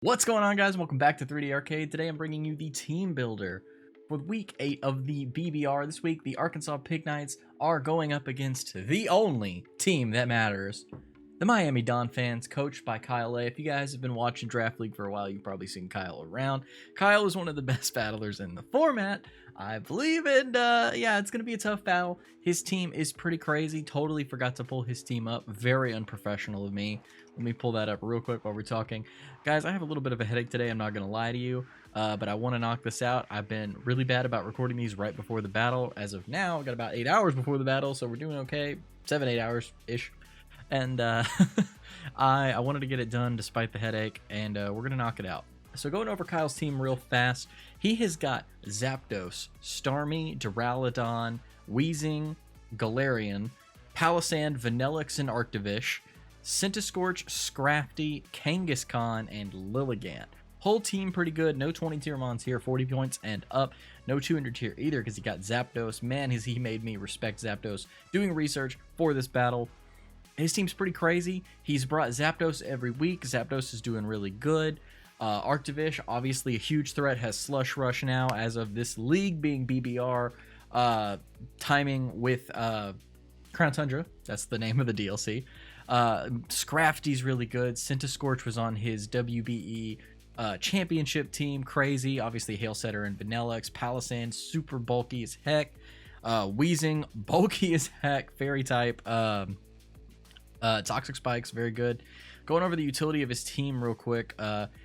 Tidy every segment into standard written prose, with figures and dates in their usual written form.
What's going on, guys? Welcome back to 3D Arcade. Today I'm bringing you the Team Builder for week 8 of the BBR. This week, the Arkansas Pigknights are going up against the only team that matters, the Miami Donphans, coached by Kyle A. If you guys have been watching Draft League for a while, you've probably seen Kyle around. Kyle is one of the best battlers in the format, I believe, and yeah, it's going to be a tough battle. His team is pretty crazy. Totally forgot to pull his team up. Very unprofessional of me. Let me pull that up real quick while we're talking. Guys, I have a little bit of a headache today, I'm not going to lie to you, but I want to knock this out. I've been really bad about recording these right before the battle. As of now, I've got about 8 hours before the battle, so we're doing okay. 7-8 hours-ish. And I wanted to get it done despite the headache, and we're going to knock it out. So going over Kyle's team real fast, he has got Zapdos, Starmie, Duraludon, Weezing, Galarian, Palossand, Vanillix, and Arctivish, Centiskorch, Scrafty, Kangaskhan, and Lilligant. Whole team pretty good. No 20-tier mons here, 40 points and up. No 200-tier either because he got Zapdos. Man, has he made me respect Zapdos. Doing research for this battle. His team's pretty crazy. He's brought Zapdos every week. Zapdos is doing really good. Arctivish, obviously a huge threat, has Slush Rush now as of this league being BBR. Timing with Crown Tundra. That's the name of the DLC. Scrafty's really good. Centiskorch was on his WBE championship team. Crazy. Obviously Hail Setter and Vanillix. Palossand, super bulky as heck. Weezing, bulky as heck. Fairy type. Toxic Spikes, very good. Going over the utility of his team real quick.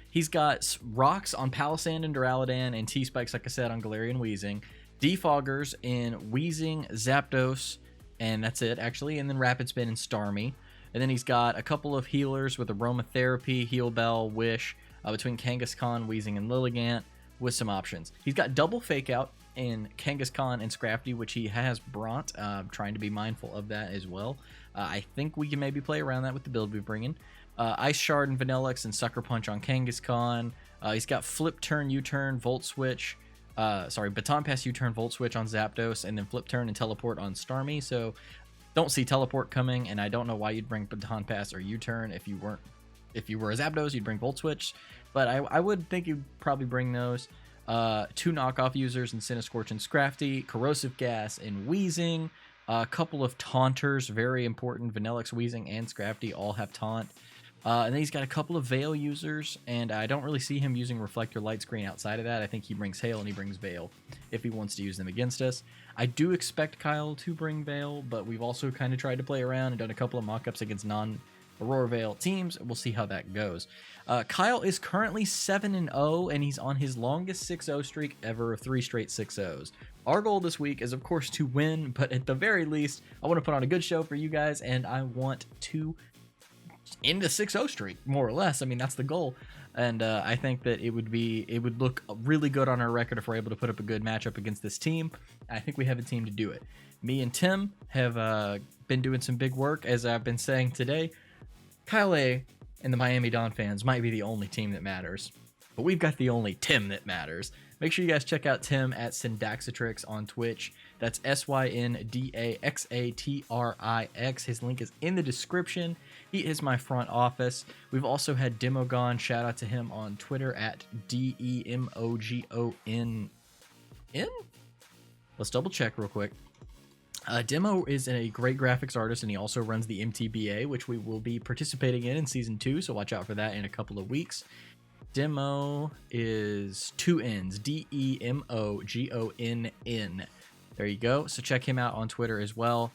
He's got Rocks on Palossand and Duraludon, and T-Spikes, like I said, on Galarian Weezing. Defoggers in Weezing, Zapdos, and that's it, actually. And then Rapid Spin and Starmie. And then he's got a couple of healers with Aromatherapy, Heal Bell, Wish, between Kangaskhan, Weezing, and Lilligant, with some options. He's got double Fake Out in Kangaskhan and Scrafty, which he has brought. Trying to be mindful of that as well. I think we can maybe play around that with the build we bring in. Ice Shard and Vanillix and Sucker Punch on Kangaskhan. He's got Flip Turn, U-Turn, Volt Switch. Baton Pass, U-Turn, Volt Switch on Zapdos, and then Flip Turn and Teleport on Starmie. So don't see Teleport coming, and I don't know why you'd bring Baton Pass or U-Turn if you were a Zapdos. You'd bring Volt Switch, but I would think you'd probably bring those. 2 knockoff users in Centiskorch and Scrafty, Corrosive Gas and Weezing, a couple of Taunters, very important. Vanillix, Weezing, and Scrafty all have Taunt. And then he's got a couple of Veil users, and I don't really see him using Reflector Light Screen outside of that. I think he brings Hail and he brings Veil if he wants to use them against us. I do expect Kyle to bring Veil, but we've also kind of tried to play around and done a couple of mock-ups against non-Aurora Veil teams. We'll see how that goes. Kyle is currently 7-0, and he's on his longest 6-0 streak ever of 3 straight 6-0s. Our goal this week is, of course, to win, but at the very least, I want to put on a good show for you guys, and I want to end the 6-0 streak, more or less. I mean, that's the goal, and I think that it would look really good on our record if we're able to put up a good matchup against this team. I think we have a team to do it. Me and Tim have been doing some big work, as I've been saying today. Kyle A and the Miami Donphans might be the only team that matters, but we've got the only Tim that matters. Make sure you guys check out Tim at Syndaxatrix on Twitch. That's SYNDAXATRIX. His link is in the description. He is my front office. We've also had Demogon. Shout out to him on Twitter at DEMOGON. Let's double check real quick. Demo is a great graphics artist, and he also runs the MTBA, which we will be participating in Season 2, so watch out for that in a couple of weeks. Demo is 2 N's, DEMOGONN. There you go. So check him out on Twitter as well.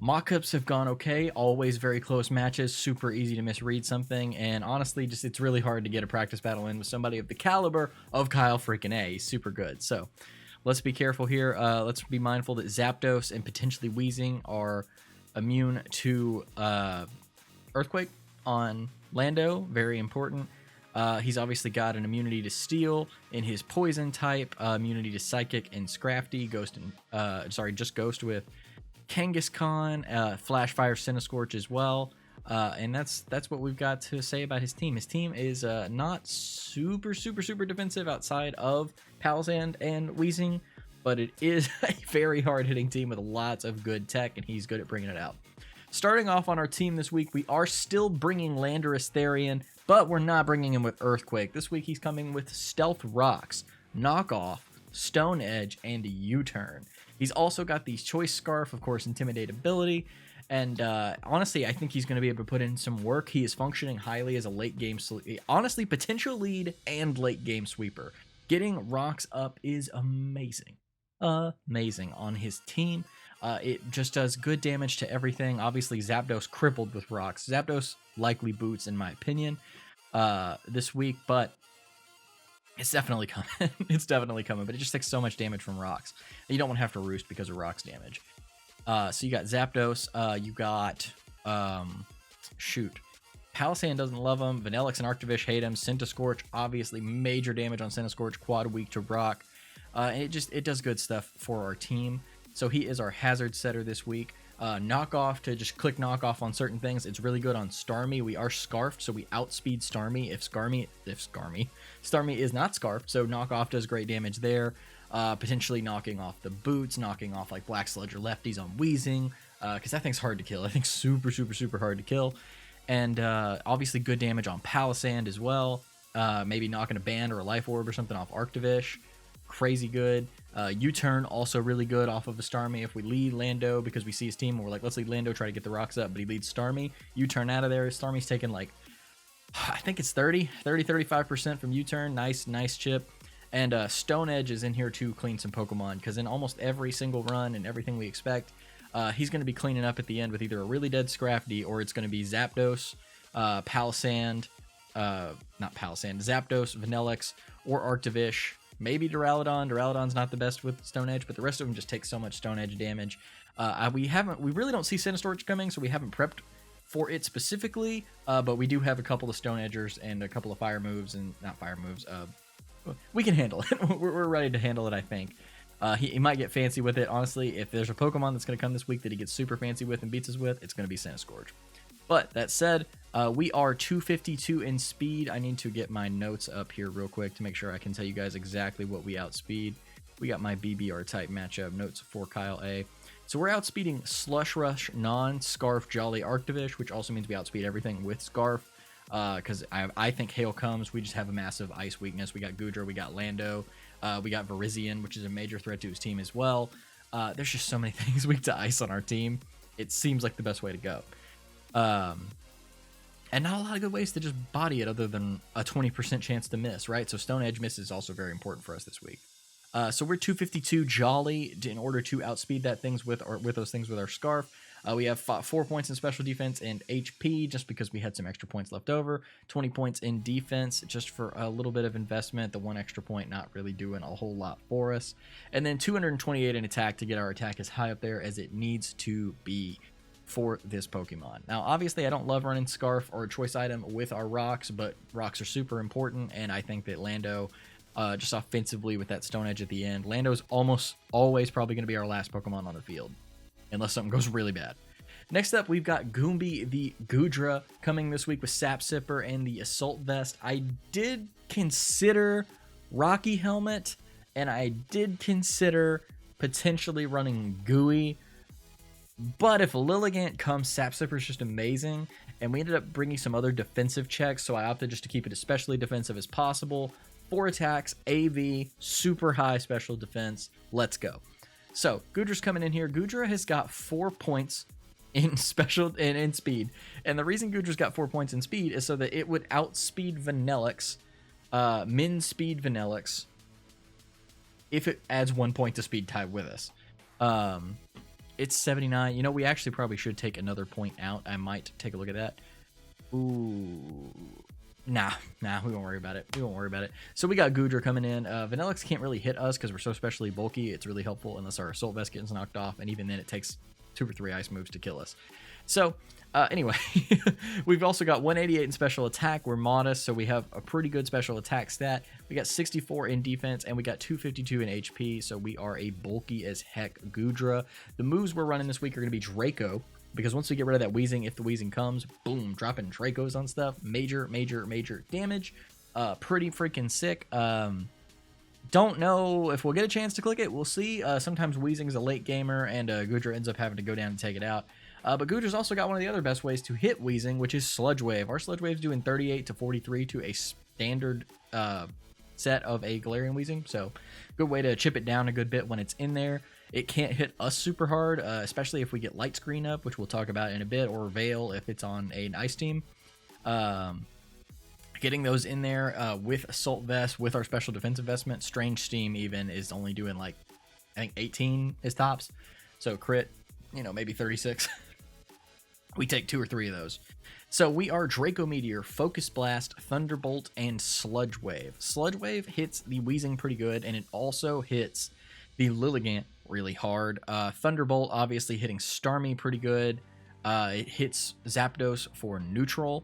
Mockups have gone okay. Always very close matches. Super easy to misread something. And honestly, it's really hard to get a practice battle in with somebody of the caliber of Kyle freaking A. He's super good. So let's be careful here. Let's be mindful that Zapdos and potentially Weezing are immune to Earthquake on Lando. Very important. He's obviously got an immunity to Steel in his Poison type, immunity to Psychic and Scrafty, Ghost and just Ghost with Kangaskhan, Flash Fire Centiskorch as well. And that's what we've got to say about his team. His team is not super defensive outside of Palossand and Weezing, but it is a very hard-hitting team with lots of good tech, and he's good at bringing it out. Starting off on our team this week, we are still bringing LANDORUS-THERIAN, But we're not bringing him with Earthquake. This week he's coming with Stealth Rocks, Knock Off, Stone Edge, and U-Turn. He's also got the Choice Scarf, of course, Intimidate ability. And honestly, I think he's going to be able to put in some work. He is functioning highly as a late game, honestly, potential lead and late game sweeper. Getting rocks up is amazing. Amazing on his team. It just does good damage to everything. Obviously, Zapdos crippled with rocks. Zapdos likely boots, in my opinion, this week, but it's definitely coming. It's definitely coming, but it just takes so much damage from rocks. You don't want to have to roost because of rocks damage. So you got Zapdos, you got, Palisand doesn't love him, Vanillix and Arctovish hate him, Centiskorch, obviously major damage on Centiskorch, quad weak to rock, and it does good stuff for our team. So he is our hazard setter this week. Knock Off, to just click knock off on certain things, it's really good on Starmie. We are Scarfed, so we outspeed Starmie if Starmie is not Scarfed, so Knock Off does great damage there. Potentially knocking off the boots, knocking off like Black Sludge or Lefties on Weezing, because that thing's hard to kill. I think super hard to kill. And obviously good damage on Palisand as well. Maybe knocking a Band or a Life Orb or something off Arctovish. Crazy good. U-Turn also really good off of a Starmie. If we lead Lando because we see his team and we're like, let's lead Lando, try to get the rocks up, but he leads Starmie. U-Turn out of there. Starmie's taking like, I think it's 35% from U-Turn. Nice chip. And Stone Edge is in here to clean some Pokemon, because in almost every single run and everything we expect, he's going to be cleaning up at the end with either a really dead Scrafty or it's going to be Zapdos, Zapdos, Vanillix, or Arctovish. Maybe Duraludon. Duraludon's not the best with Stone Edge, but the rest of them just take so much Stone Edge damage. We really don't see Centiskorch coming, so we haven't prepped for it specifically, but we do have a couple of Stone Edgers and a couple of fire moves, and not fire moves, we can handle it. We're ready to handle it, I think. He might get fancy with it. Honestly, if there's a Pokemon that's going to come this week that he gets super fancy with and beats us with, it's going to be Centiskorch. But that said, we are 252 in speed. I need to get my notes up here real quick to make sure I can tell you guys exactly what we outspeed. We got my BBR type matchup notes for Kyle A. So we're outspeeding Slush Rush, Non-Scarf, Jolly, Arctovish, which also means we outspeed everything with Scarf. Because I think Hail comes. We just have a massive ice weakness. We got GOODRA, we got Lando, we got VIRIZION, which is a major threat to his team as well. There's just so many things weak to ice on our team. It seems like the best way to go. And not a lot of good ways to just body it other than a 20% chance to miss, right? So Stone Edge miss is also very important for us this week. So we're 252 Jolly in order to outspeed that things with those things with our Scarf. We have 4 points in special defense and HP just because we had some extra points left over. 20 points in defense just for a little bit of investment. The one extra point not really doing a whole lot for us. And then 228 in attack to get our attack as high up there as it needs to be for this Pokemon. Now, obviously, I don't love running Scarf or a choice item with our rocks, but rocks are super important, and I think that Lando, just offensively with that Stone Edge at the end, Lando's almost always probably going to be our last Pokemon on the field, unless something goes really bad. Next up, we've got Goombi the GOODRA coming this week with Sap Sipper and the Assault Vest. I did consider Rocky Helmet, and I did consider potentially running Gooey, but if Lilligant comes, Sap Sipper is just amazing, and we ended up bringing some other defensive checks, so I opted just to keep it as specially defensive as possible. 4 attacks, AV, super high special defense. Let's go. So, GOODRA's coming in here. GOODRA has got 4 points in special and in speed. And the reason GOODRA's got 4 points in speed is so that it would outspeed Vanillix, min speed Vanillix, if it adds 1 point to speed tie with us. It's 79. You know, we actually probably should take another point out. I might take a look at that. Ooh. Nah, we won't worry about it. So we got GOODRA coming in. Vanillix can't really hit us because we're so specially bulky. It's really helpful unless our Assault Vest gets knocked off, and even then it takes 2 or 3 ice moves to kill us. So, anyway, we've also got 188 in special attack. We're modest, so we have a pretty good special attack stat. We got 64 in defense, and we got 252 in HP, so we are a bulky as heck GOODRA. The moves we're running this week are going to be Draco, because once we get rid of that Weezing, if the Weezing comes, boom, dropping Dracos on stuff. Major damage. Pretty freaking sick. Don't know if we'll get a chance to click it. We'll see. Sometimes Weezing's a late gamer, and GOODRA ends up having to go down and take it out. But GOODRA's also got one of the other best ways to hit Wheezing, which is Sludge Wave. Our Sludge Wave's doing 38 to 43 to a standard set of a Galarian Wheezing, so good way to chip it down a good bit when it's in there. It can't hit us super hard, especially if we get Light Screen up, which we'll talk about in a bit, or Veil if it's on an Ice team. Getting those in there with Assault Vest, with our special defense investment, Strange Steam even is only doing like, I think 18 is tops. So crit, you know, maybe 36. We take 2 or 3 of those. So we are Draco Meteor, Focus Blast, Thunderbolt, and Sludge Wave. Sludge Wave hits the Wheezing pretty good, and it also hits the Lilligant really hard. Thunderbolt obviously hitting Starmie pretty good. It hits Zapdos for neutral.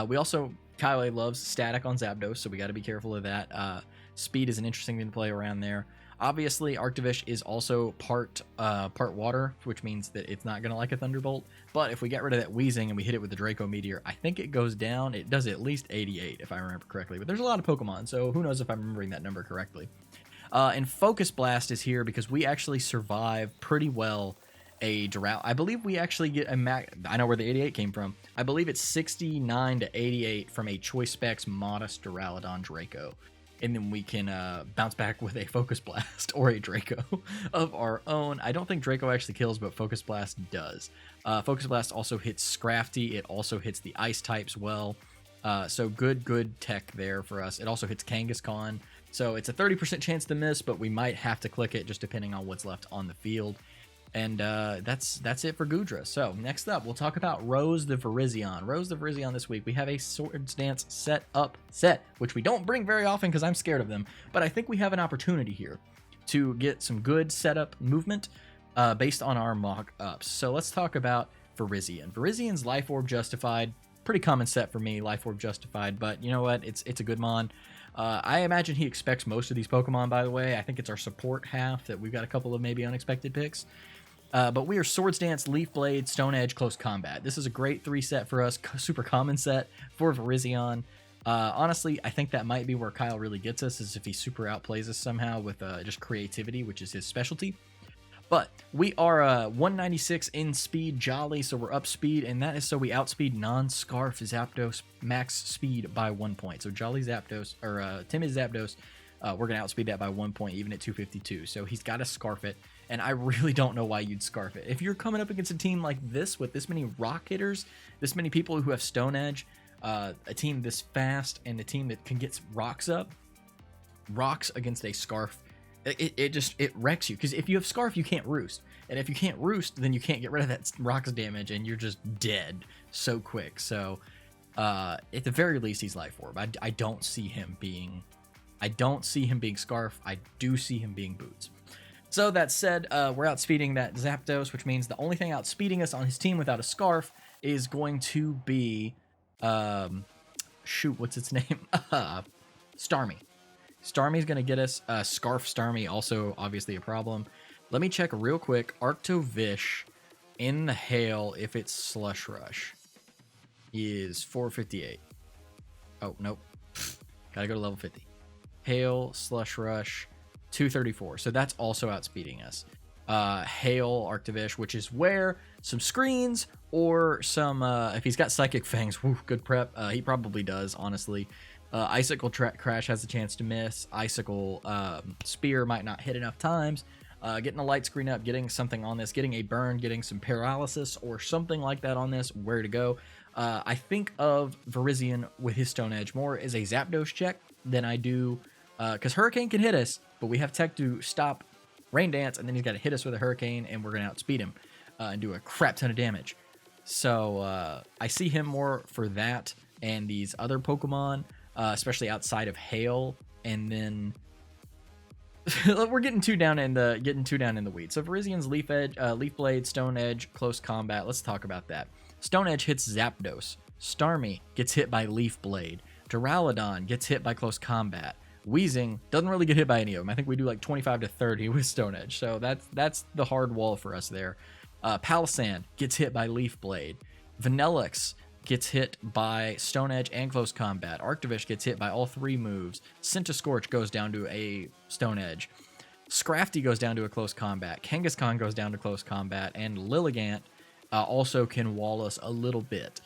We also, Kyle loves static on Zapdos, so we got to be careful of that. Speed is an interesting thing to play around there. Obviously, Arctovish is also part water, which means that it's not going to like a Thunderbolt. But if we get rid of that Wheezing and we hit it with the Draco Meteor, I think it goes down. It does at least 88, if I remember correctly. But there's a lot of Pokemon, so who knows if I'm remembering that number correctly. And Focus Blast is here because we actually survive pretty well a drought. I believe we actually get a max. I know where the 88 came from. I believe it's 69 to 88 from a Choice Specs Modest Duraludon Draco. And then we can bounce back with a Focus Blast or a Draco of our own. I don't think Draco actually kills, but Focus Blast does. Focus Blast also hits Scrafty. It also hits the Ice types well. So good tech there for us. It also hits Kangaskhan. So it's a 30% chance to miss, but we might have to click it just depending on what's left on the field. And that's it for GOODRA. So next up, we'll talk about Rose the Virizion. Rose the Virizion this week. We have a Swords Dance set, which we don't bring very often because I'm scared of them. But I think we have an opportunity here to get some good setup movement based on our mock-ups. So let's talk about Virizion. Virizion's Life Orb Justified. Pretty common set for me, Life Orb Justified. But you know what? It's a good mon. I imagine he expects most of these Pokemon, by the way. I think it's our support half that we've got a couple of maybe unexpected picks. But we are Swords Dance, Leaf Blade, Stone Edge, Close Combat. This is a great 3 set for us, super common set for Virizion. Honestly, I think that might be where Kyle really gets us, is if he super outplays us somehow with just creativity, which is his specialty. But we are 196 in speed Jolly, so we're up speed, and that is so we outspeed non-Scarf Zapdos max speed by 1 point. So Jolly Zapdos, or Timid Zapdos, we're going to outspeed that by 1 point, even at 252. So he's got to Scarf it. And I really don't know why you'd Scarf it. If you're coming up against a team like this with this many rock hitters, this many people who have Stone Edge, a team this fast, and a team that can get rocks up, rocks against a Scarf, it wrecks you. Because if you have Scarf, you can't Roost. And if you can't Roost, then you can't get rid of that rocks damage, and you're just dead so quick. So at the very least, he's Life Orb. I don't see him being Scarf. I do see him being Boots. So that said, we're outspeeding that Zapdos, which means the only thing outspeeding us on his team without a Scarf is going to be, shoot, what's its name? Starmie. Starmie's going to get us. Scarf Starmie, also obviously a problem. Let me check real quick. Arctovish in the Hail, if it's Slush Rush, is 458. Oh, nope. Gotta go to level 50. Hail, Slush Rush, 234. So that's also outspeeding us. Hail, Arctovish, which is where some screens or some, if he's got Psychic Fangs, whew, good prep. He probably does, honestly. Icicle Crash has a chance to miss. Icicle Spear might not hit enough times. Getting a light screen up, getting something on this, getting a burn, getting some paralysis or something like that on this, where to go. I think of Virizion with his Stone Edge more as a Zapdos check than I do, because Hurricane can hit us, but we have tech to stop Rain Dance, and then he's got to hit us with a Hurricane, and we're going to outspeed him and do a crap ton of damage. So I see him more for that and these other Pokemon, especially outside of Hail, and then we're getting too down in the weeds. So Virizion's Leaf Blade, Stone Edge, Close Combat. Let's talk about that. Stone Edge hits Zapdos. Starmie gets hit by Leaf Blade. Duraludon gets hit by Close Combat. Wheezing doesn't really get hit by any of them. I think we do like 25 to 30 with Stone Edge. So that's the hard wall for us there. Palisand gets hit by Leaf Blade. Vanillix gets hit by Stone Edge and Close Combat. Arctovish gets hit by all 3 moves. Scorch goes down to a Stone Edge. Scrafty goes down to a Close Combat. Kangaskhan goes down to Close Combat. And Lilligant also can wall us a little bit.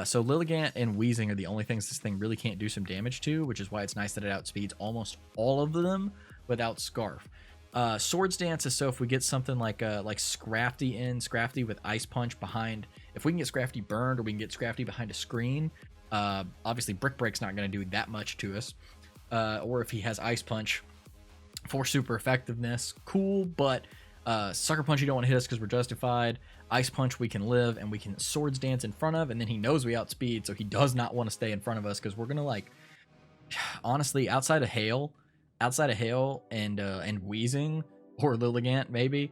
So Lilligant and Wheezing are the only things this thing really can't do some damage to, which is why it's nice that it outspeeds almost all of them without Scarf. Swords Dance is so if we get something like Scrafty with Ice Punch behind, if we can get Scrafty burned or we can get Scrafty behind a screen, obviously Brick Break's not going to do that much to us. Or if he has Ice Punch for super effectiveness, cool, but Sucker Punch you don't want to hit us because we're justified. Ice Punch we can live, and we can Swords Dance in front of, and then he knows we outspeed, so he does not want to stay in front of us because we're gonna like, honestly, outside of Hail and Wheezing or Lilligant maybe,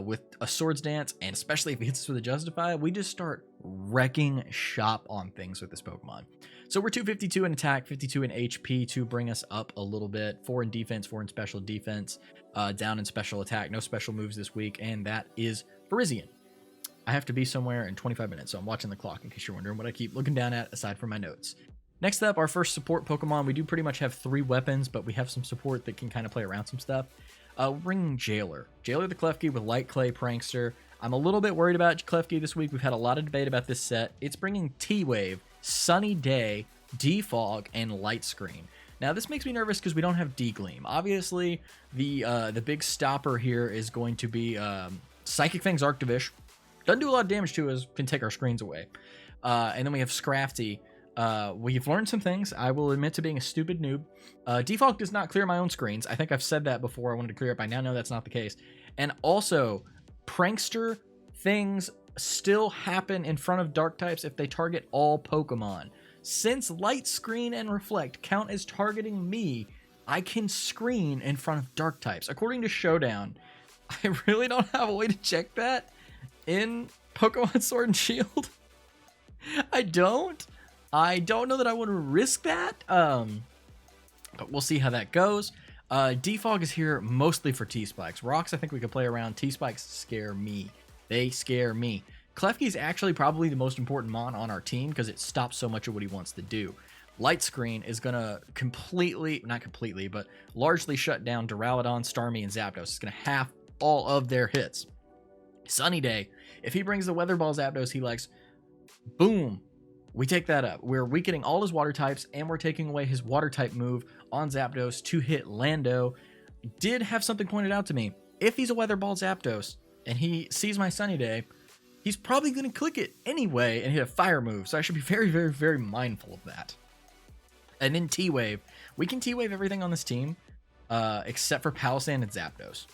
with a Swords Dance, and especially if he hits us with a Justify, we just start wrecking shop on things with this Pokemon. So we're 252 in attack, 52 in HP to bring us up a little bit. 4 in defense, 4 in special defense, down in special attack. No special moves this week, and that is VIRIZION. I have to be somewhere in 25 minutes, so I'm watching the clock in case you're wondering what I keep looking down at aside from my notes. Next up, our first support Pokemon. We do pretty much have 3 weapons, but we have some support that can kind of play around some stuff. We're bringing Jailer. Jailer the Klefki with Light Clay Prankster. I'm a little bit worried about Klefki this week. We've had a lot of debate about this set. It's bringing T-Wave, Sunny Day, Defog, and Light Screen. Now, this makes me nervous because we don't have D-Gleam. Obviously, the big stopper here is going to be Psychic Fang's Arctovish. Doesn't do a lot of damage to us, can take our screens away. And then we have Scrafty. We've learned some things. I will admit to being a stupid noob. Defog does not clear my own screens. I think I've said that before. I wanted to clear it. I now know that's not the case. And also, Prankster things still happen in front of Dark types if they target all Pokemon. Since Light Screen and Reflect count as targeting me, I can screen in front of Dark types. According to Showdown, I really don't have a way to check that in Pokemon Sword and Shield. I don't know that I want to risk that, but we'll see how that goes. Defog is here mostly for T-Spikes. Rocks I think we can play around. T-Spikes scare me. They scare me. Klefki is actually probably the most important mon on our team because it stops so much of what he wants to do. Light Screen is going to not completely, but largely shut down Duraludon, Starmie, and Zapdos. It's going to half all of their hits. Sunny Day, if he brings the Weather Ball Zapdos he likes, boom, we take that up. We're weakening all his water types, and we're taking away his water type move on Zapdos to hit Lando. Did have something pointed out to me. If he's a Weather Ball Zapdos and he sees my Sunny Day, he's probably going to click it anyway and hit a fire move. So I should be very, very, very mindful of that. And then T-Wave. We can T-Wave everything on this team except for Palossand and Zapdos.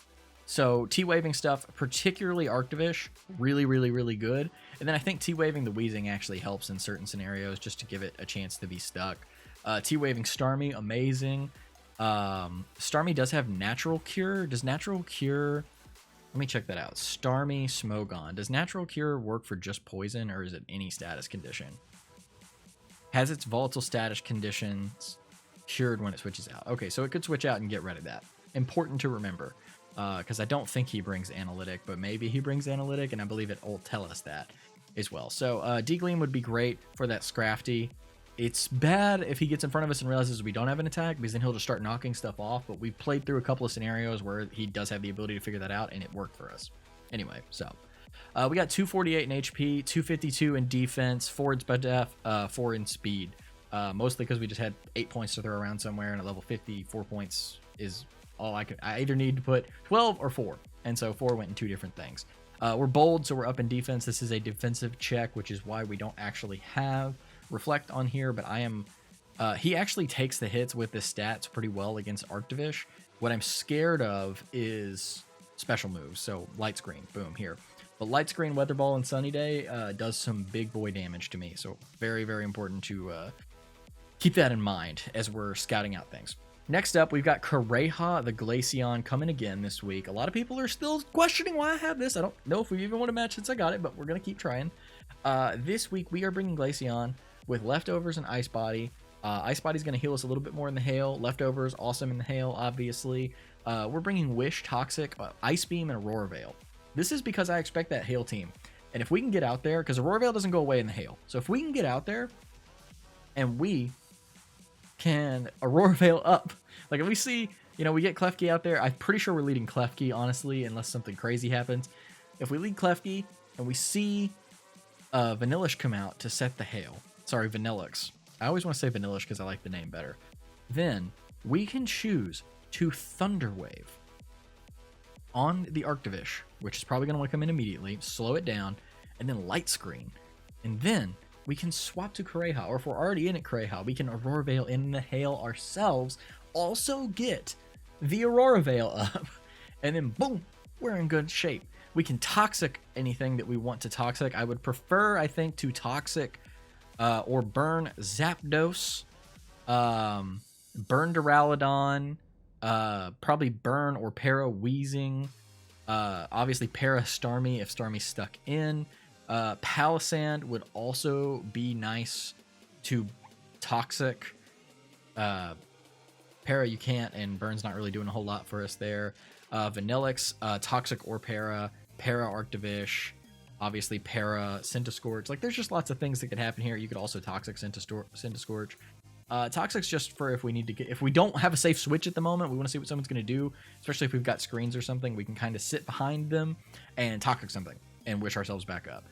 So T-Waving stuff, particularly Arctovish, really, really, really good. And then I think T-Waving the Wheezing actually helps in certain scenarios just to give it a chance to be stuck. T-Waving Starmie, amazing. Starmie does have Natural Cure. Does Natural Cure... Let me check that out. Starmie, Smogon. Does Natural Cure work for just poison, or is it any status condition? Has its volatile status conditions cured when it switches out. Okay, so it could switch out and get rid of that. Important to remember. Because I don't think he brings Analytic, but maybe he brings Analytic, and I believe it will tell us that as well. So D-Gleam would be great for that Scrafty. It's bad if he gets in front of us and realizes we don't have an attack, because then he'll just start knocking stuff off, but we've played through a couple of scenarios where he does have the ability to figure that out, and it worked for us. Anyway, so we got 248 in HP, 252 in defense, 4 in speed, 4 in speed. Mostly because we just had 8 points to throw around somewhere, and at level 50, 4 points is all I either need to put 12 or 4, and so 4 went in 2 different things. We're bold, so we're up in defense. This is a defensive check, which is why we don't actually have Reflect on here, but I am he actually takes the hits with his stats pretty well against Arctovish. What I'm scared of is special moves, so Light Screen, boom, here. But Light Screen, Weather Ball, and Sunny Day does some big boy damage to me, so very, very important to keep that in mind as we're scouting out things. Next up, we've got Kareha, the Glaceon, coming again this week. A lot of people are still questioning why I have this. I don't know if we even won a match since I got it, but we're going to keep trying. This week, we are bringing Glaceon with Leftovers and Ice Body. Ice Body's going to heal us a little bit more in the hail. Leftovers, awesome in the hail, obviously. We're bringing Wish, Toxic, Ice Beam, and Aurora Veil. This is because I expect that hail team. And if we can get out there, because Aurora Veil doesn't go away in the hail. So if we can get out there and we can Aurora Veil up. Like if we see, we get Klefki out there, I'm pretty sure we're leading Klefki, honestly, unless something crazy happens. If we lead Klefki and we see Vanillish come out to set the hail. Sorry, Vanillix. I always want to say Vanillish because I like the name better. Then we can choose to Thunderwave on the Arctivish, which is probably going to want to come in immediately, slow it down, and then Light Screen. And then we can swap to Kureha, or if we're already in at Kureha, we can Aurora Veil in the hail ourselves, also get the Aurora Veil up, and then boom, we're in good shape. We can Toxic anything that we want to Toxic. I would prefer, I think, to Toxic or burn Zapdos, burn Duraludon, probably burn or para Weezing, obviously para Starmie if Starmie's stuck in. Palisand would also be nice to Toxic. Para you can't, and burn's not really doing a whole lot for us there. Vanillix, Toxic or para Arctivish, obviously para Centiskorch. Like, there's just lots of things that could happen here. You could also Toxic Centiskorch. Toxic's just for if we need to get, if we don't have a safe switch at the moment, we want to see what someone's going to do, especially if we've got screens or something, we can kind of sit behind them and Toxic something and wish ourselves back up.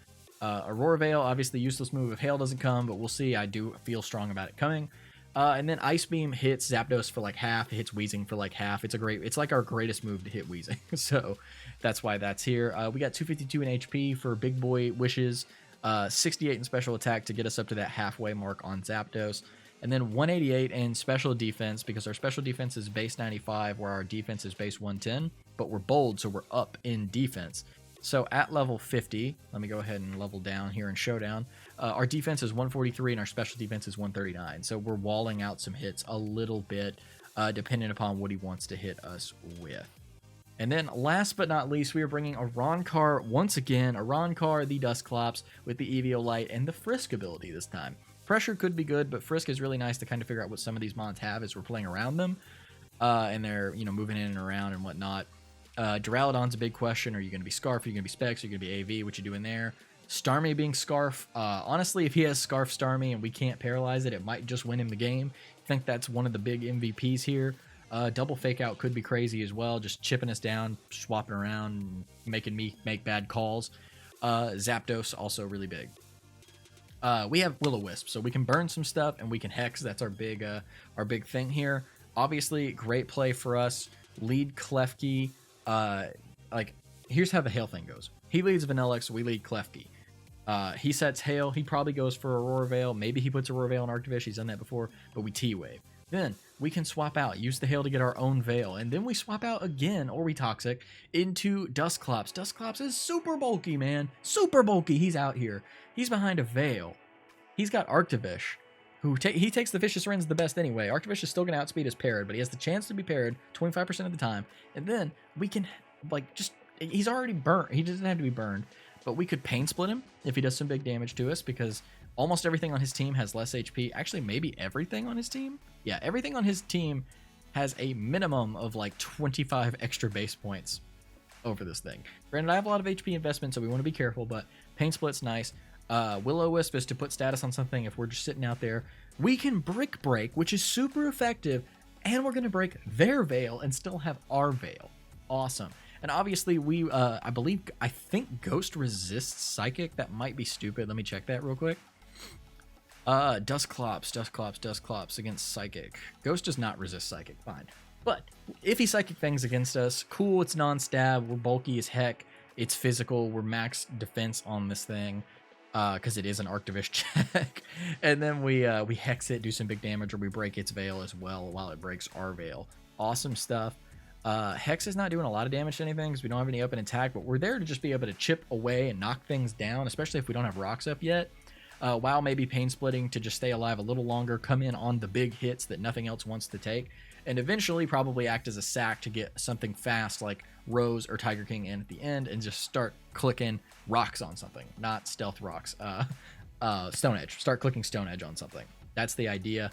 Aurora Veil, obviously useless move if Hail doesn't come, but we'll see. I do feel strong about it coming. And then Ice Beam hits Zapdos for like half, it hits Weezing for like half. It's like our greatest move to hit Weezing. So that's why that's here. We got 252 in HP for big boy wishes, 68 in special attack to get us up to that halfway mark on Zapdos. And then 188 in special defense, because our special defense is base 95, where our defense is base 110, but we're bold, so we're up in defense. So at level 50, let me go ahead and level down here in Showdown. Our defense is 143 and our special defense is 139. So we're walling out some hits a little bit, depending upon what he wants to hit us with. And then last but not least, we are bringing a Ronkar once again, a Ronkar, the Dusclops, with the Eviolite and the Frisk ability this time. Pressure could be good, but Frisk is really nice to kind of figure out what some of these mons have as we're playing around them. And they're, moving in and around and whatnot. Duraludon's a big question. Are you going to be Scarf? Are you going to be Specs? Are you going to be AV? What you doing there? Starmie being Scarf. Honestly, if he has Scarf Starmie and we can't paralyze it, it might just win him the game. I think that's one of the big MVPs here. Double Fake Out could be crazy as well. Just chipping us down, swapping around, making me make bad calls. Zapdos, also really big. We have Will-O-Wisp, so we can burn some stuff and we can Hex. That's our big thing here. Obviously, great play for us. Lead Klefki. Here's how the Hail thing goes. He leads Vanillix, we lead Klefki. He sets Hail, he probably goes for Aurora Veil. Maybe he puts Aurora Veil on Arctivish, he's done that before, but we T-Wave. Then we can swap out, use the Hail to get our own Veil, and then we swap out again, or we Toxic, into Dusclops. Dusclops is super bulky, man. Super bulky, he's out here. He's behind a Veil. He's got Arctivish, he takes the Vicious Rends the best anyway. Arctivish is still going to outspeed his parried, but he has the chance to be parried 25% of the time. And then we can, he's already burnt. He doesn't have to be burned, but we could Pain Split him if he does some big damage to us, because almost everything on his team has less HP. Actually, maybe everything on his team? Yeah, everything on his team has a minimum of like 25 extra base points over this thing. Granted, I have a lot of HP investment, so we want to be careful, but Pain Split's nice. Will-O-Wisp is to put status on something if we're just sitting out there. We can Brick Break, which is super effective, and we're going to break their Veil and still have our Veil. Awesome. And obviously, I think Ghost resists Psychic. That might be stupid. Let me check that real quick. Dusclops against Psychic. Ghost does not resist Psychic. Fine. But if he Psychic Fangs against us, cool, it's non-stab, we're bulky as heck, it's physical, we're max defense on this thing. Because it is an Arctivish check. And then we Hex it, do some big damage, or we break its Veil as well while it breaks our Veil. Awesome stuff. Hex is not doing a lot of damage to anything because we don't have any open attack, but we're there to just be able to chip away and knock things down, especially if we don't have rocks up yet. While maybe Pain Splitting to just stay alive a little longer, come in on the big hits that nothing else wants to take, and eventually probably act as a sack to get something fast like Rose or Tiger King in at the end and just start clicking rocks on something, not stealth rocks. Stone Edge. Start clicking Stone Edge on something. That's the idea.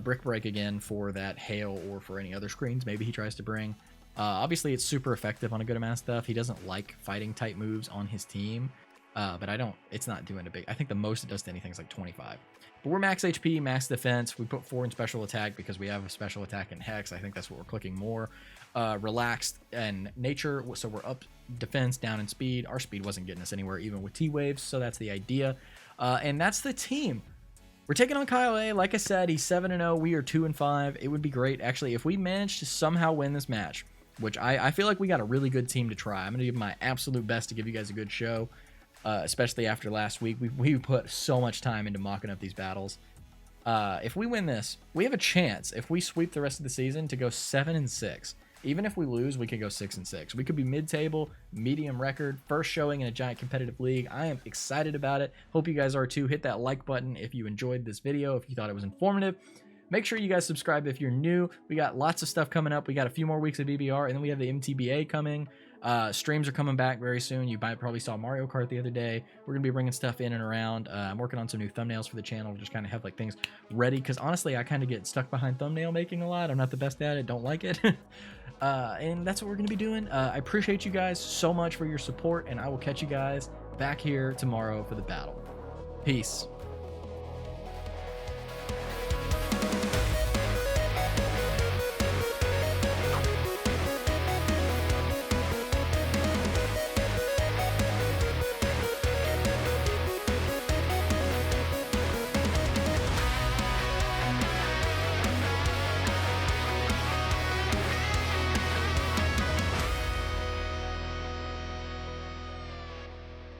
Brick Break again for that Hail or for any other screens maybe he tries to bring. Obviously, it's super effective on a good amount of stuff. He doesn't like fighting type moves on his team. But it's not doing a big, I think the most it does to anything is like 25. But we're max HP, max defense. We put 4 in special attack because we have a special attack in Hex. I think that's what we're clicking more. Relaxed and nature, so we're up defense, down in speed. Our speed wasn't getting us anywhere even with T-Waves, so that's the idea. And that's the team. We're taking on Kyle A. Like I said, he's 7-0. We are 2-5. It would be great, actually, if we managed to somehow win this match, which I feel like we got a really good team to try. I'm going to give my absolute best to give you guys a good show, especially after last week. We put so much time into mocking up these battles. If we win this, we have a chance, if we sweep the rest of the season, to go 7-6. Even if we lose, we could go 6-6. We could be mid-table, medium record, first showing in a giant competitive league. I am excited about it. Hope you guys are too. Hit that like button if you enjoyed this video, if you thought it was informative. Make sure you guys subscribe if you're new. We got lots of stuff coming up. We got a few more weeks of BBR, and then we have the MTBA coming. Streams are coming back very soon. You probably saw Mario Kart the other day. We're going to be bringing stuff in and around. I'm working on some new thumbnails for the channel, just kind of have like things ready, because honestly, I kind of get stuck behind thumbnail making a lot. I'm not the best at it. Don't like it. And that's what we're going to be doing. I appreciate you guys so much for your support, and I will catch you guys back here tomorrow for the battle. Peace.